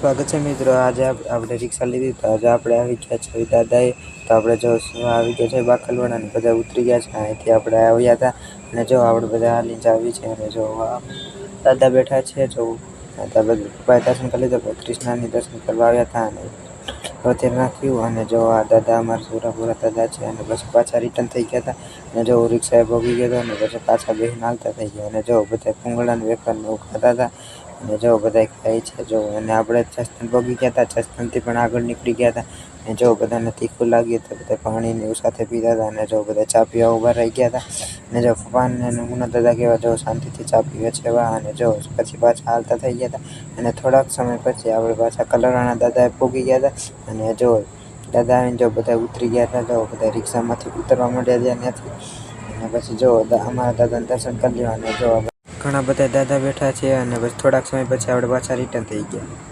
સ્વાગત છે મિત્રો। આજે આપણે રિક્ષા લીધી તો આજે આપણે આવી ગયા છે દાદાએ। તો આપણે જો આવી ગયા છે બાખલવાડા ને બધા ઉતરી ગયા છે। અહીંથી આપણે આવ્યા હતા અને જો આપણે બધા હાલીને આવી છે અને જો દાદા બેઠા છે। જો પપ્પાએ દર્શન કરી લીધા, કૃષ્ણની દર્શન કરવા આવ્યા હતા અને અત્યારે નાખ્યું અને જો આ દાદા અમારા સુરાપુરા દાદા છે અને પછી પાછા રિટર્ન થઈ ગયા હતા અને જો રિક્ષાએ ભોગી ગયા હતા અને પછી પાછા બેસીને હાલતા થઈ ગયા અને જો બધા ભૂંગળાને વેફરને એવું ખાતા હતા અને જો બધા ખાય છે। જો અને આપણે જસદણ ભોગી ગયા હતા, જસદણથી પણ આગળ નીકળી ગયા હતા અને જો બધાને તીખું લાગ્યું તો બધા પાણીને એવું સાથે પીતા હતા અને જો બધા ચા પીવા ઊભા રહી ગયા હતા અને જો પપ્પાને ગુના દાદા કહેવા જો શાંતિથી ચા પીવે છે એવા અને જો પછી પાછા હાલતા થઈ ગયા હતા અને થોડાક સમય પછી આપણે પાછા કલરાણા દાદાએ ભોગી ગયા હતા અને જો દાદા આવીને જો બધા ઉતરી ગયા હતા। જો બધા રિક્ષામાંથી ઉતરવા માંડ્યા ત્યાંથી અને પછી જો અમારા દાદાને દર્શન કરી લીધા અને જો ઘણા બધા દાદા બેઠા છે અને પછી થોડાક સમય પછી આપણે પાછા રિટર્ન થઈ ગયા।